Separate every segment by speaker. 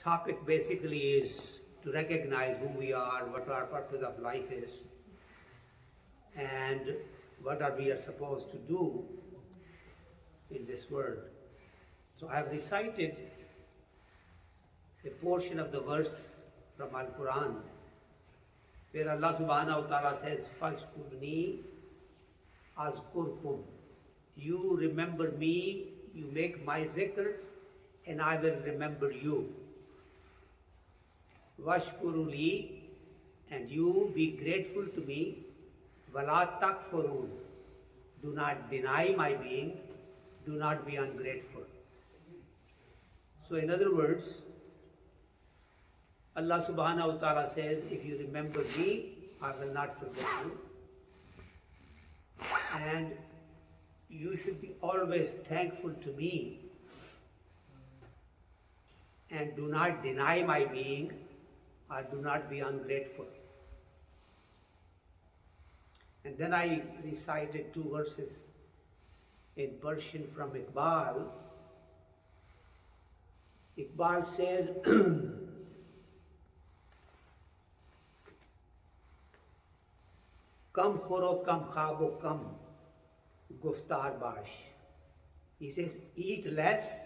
Speaker 1: topic basically is to recognize who we are, what our purpose of life is, and what we are supposed to do in this world. So I have recited a portion of the verse from Al-Quran where Allah subhanahu wa ta'ala says, "Fazkurni azkurkum." You remember me, you make my zikr, and I will remember you. Washkuruli, and you be grateful to me. Wala takfurun, do not deny my being, do not be ungrateful. So in other words, Allah subhanahu wa ta'ala says, if you remember me, I will not forget you. And you should be always thankful to me and do not deny my being or do not be ungrateful. And then I recited two verses in Persian from Iqbal. Iqbal says, Kam khoro kam khabo kam guftar bash. He says, eat less,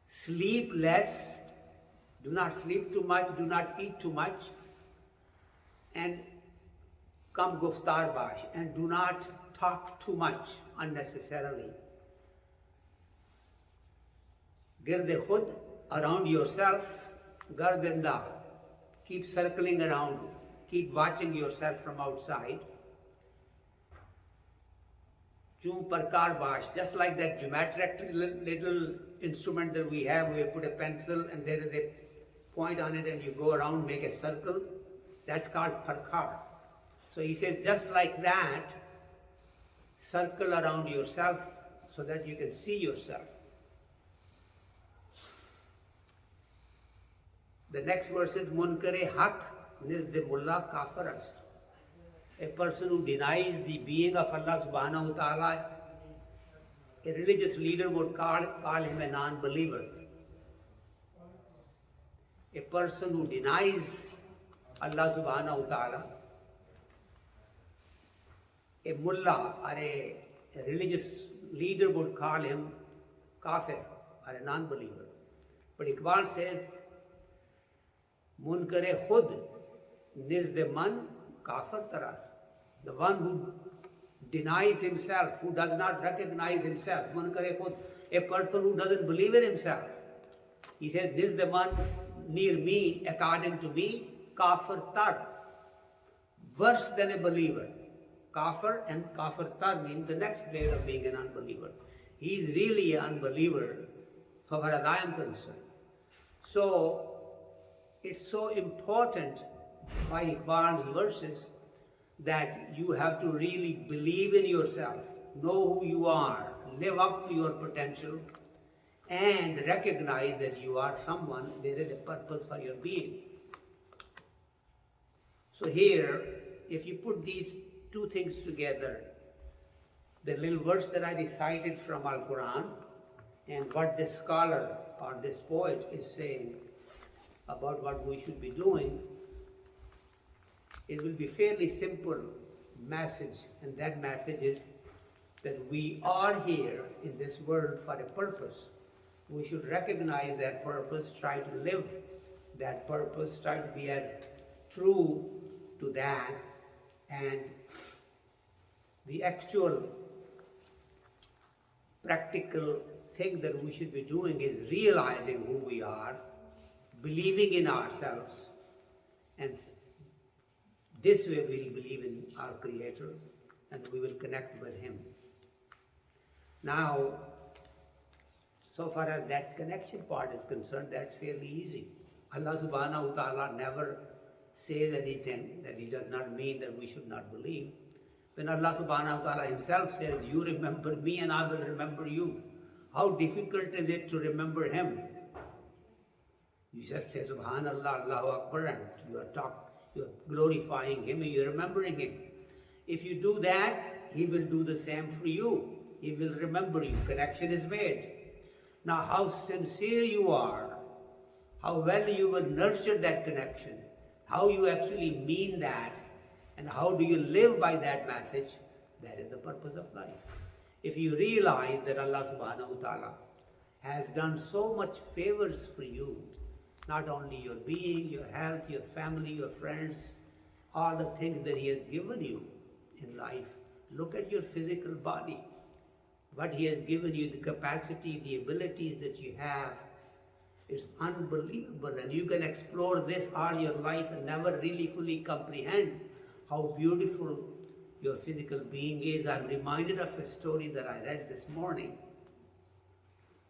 Speaker 1: sleep less, do not sleep too much, do not eat too much, and kam guftar bash, and do not talk too much unnecessarily. Girde khud, around yourself, gardenda, keep circling around, keep watching yourself from outside. Chu parkar bash, just like that geometric little instrument that we have, we put a pencil and there is a point on it and you go around, make a circle. That's called parkar. So he says, just like that, circle around yourself so that you can see yourself. The next verse is Munker haq nizd mullah kafir ast. A person who denies the being of Allah subhanahu wa ta'ala, a religious leader would call him a non-believer. A person who denies Allah subhanahu wa ta'ala, a mullah or a religious leader would call him kafir or a non-believer. But Iqbal says, Munkar khud nizd man kafirter ast. The one who denies himself, who does not recognize himself, Munkar khud, a person who doesn't believe in himself. He says, nizd man, near me, according to me, kafirter, worse than a believer. Kafir and kafirtar mean the next layer of being an unbeliever. He is really an unbeliever, so far as I am concerned. So, it's so important by Iqbal's verses that you have to really believe in yourself, know who you are, live up to your potential, and recognize that you are someone, there is a purpose for your being. So here, if you put these two things together, the little verse that I recited from Al-Quran and what this scholar or this poet is saying about what we should be doing, it will be fairly simple message, and that message is that we are here in this world for a purpose. We should recognize that purpose, try to live that purpose, try to be as true to that, and the actual practical thing that we should be doing is realizing who we are, believing in ourselves, and this way we will believe in our Creator and we will connect with Him. Now, so far as that connection part is concerned, that's fairly easy. Allah subhanahu wa ta'ala never says anything that He does not mean that we should not believe. When Allah subhanahu wa ta'ala Himself says, you remember me and I will remember you, how difficult is it to remember Him? You just say Subhanallah, Allahu Akbar, and you are glorifying Him and you're remembering Him. If you do that, He will do the same for you. He will remember you. Connection is made. Now, how sincere you are how well you will nurture that connection, how you actually mean that, and how do you live by that message, that is the purpose of life. If you realize that Allah subhanahu wa ta'ala has done so much favors for you, not only your being, your health, your family, your friends, all the things that He has given you in life. Look at your physical body, what He has given you, the capacity, the abilities that you have. It's unbelievable, and you can explore this all your life and never really fully comprehend how beautiful your physical being is. I'm reminded of a story that I read this morning.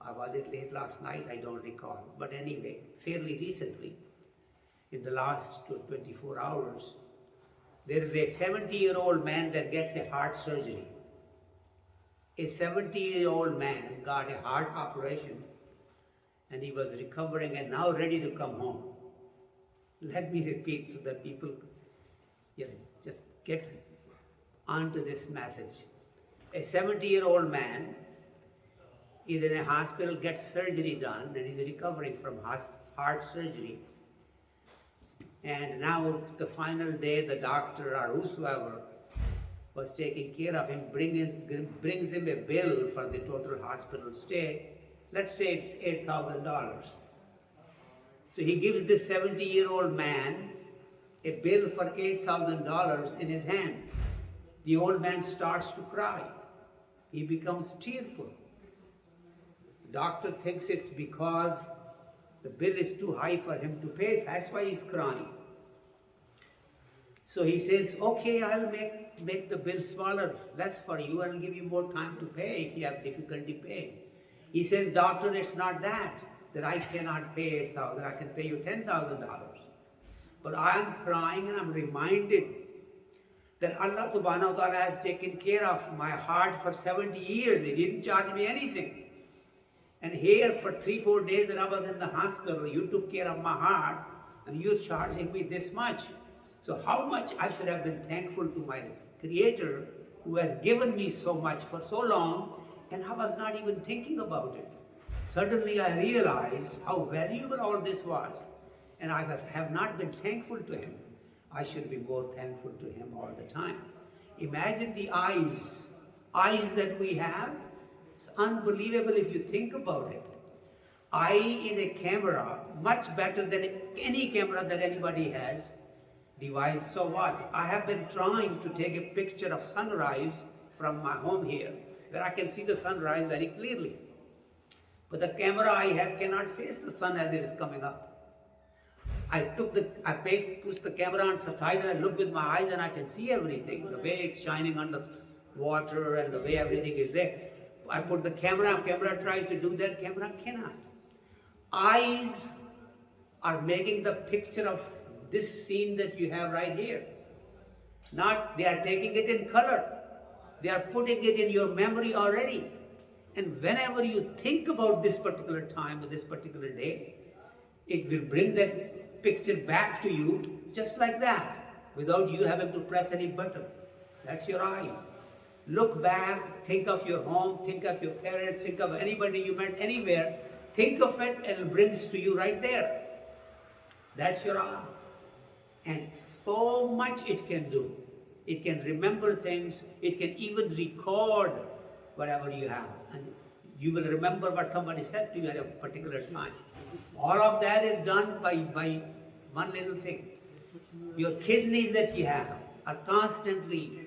Speaker 1: Or was it late last night? I don't recall. But anyway, fairly recently, in the last 24 hours, there is a 70-year-old man that gets a heart surgery. A 70-year-old man got a heart operation, and he was recovering and now ready to come home. Let me repeat so that people just get onto this message. A 70-year-old man is in a hospital, gets surgery done, and he's recovering from heart surgery. And now the final day, the doctor or whosoever was taking care of him brings him a bill for the total hospital stay. Let's say it's $8,000. So he gives this 70-year-old man a bill for $8,000 in his hand. The old man starts to cry. He becomes tearful. The doctor thinks it's because the bill is too high for him to pay. That's why he's crying. So he says, okay, I'll make the bill smaller, less for you, and give you more time to pay if you have difficulty paying. He says, doctor, it's not that I cannot pay $8,000. I can pay you $10,000. But I'm crying and I'm reminded that Allah subhanahu wa ta'ala has taken care of my heart for 70 years. He didn't charge me anything. And here for 3-4 days that I was in the hospital, you took care of my heart and you're charging me this much. So how much I should have been thankful to my Creator who has given me so much for so long, and I was not even thinking about it. Suddenly I realized how valuable all this was, and I have not been thankful to Him. I should be more thankful to Him all the time. Imagine the eyes that we have. It's unbelievable if you think about it. Eye is a camera, much better than any camera that anybody has devised. So what? I have been trying to take a picture of sunrise from my home here, where I can see the sunrise very clearly. But the camera I have cannot face the sun as it is coming up. I pushed the camera on the side and I look with my eyes and I can see everything, the way it's shining on the water and the way everything is there. I put the camera tries to do that, camera cannot. Eyes are making the picture of this scene that you have right here. They are taking it in color. They are putting it in your memory already. And whenever you think about this particular time or this particular day, it will bring that picture back to you just like that, without you having to press any button. That's your eye. Look back, think of your home, think of your parents, think of anybody you met anywhere. Think of it and it brings to you right there. That's your eye. And so much it can do. It can remember things. It can even record whatever you have. And you will remember what somebody said to you at a particular time. All of that is done by one little thing. Your kidneys that you have are constantly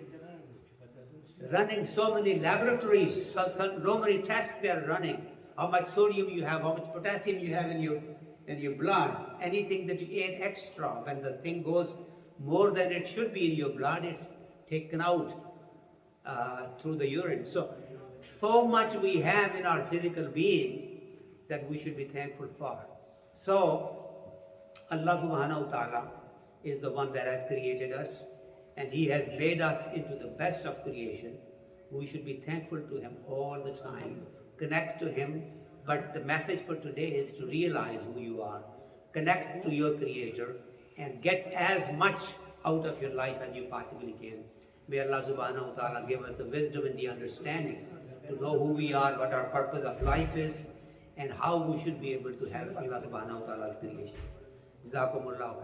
Speaker 1: running so many laboratories, so many tests they are running. How much sodium you have, how much potassium you have in your blood. Anything that you ate extra, when the thing goes more than it should be in your blood, it's taken out through the urine. So much we have in our physical being that we should be thankful for. So Allah subhanahu wa ta'ala is the one that has created us, and He has made us into the best of creation. We should be thankful to Him all the time, connect to Him. But the message for today is to realize who you are, connect to your Creator, and get as much out of your life as you possibly can. May Allah subhanahu wa ta'ala give us the wisdom and the understanding to know who we are, what our purpose of life is, and how we should be able to help Allah subhanahu wa ta'ala's creation. Jazakumullah.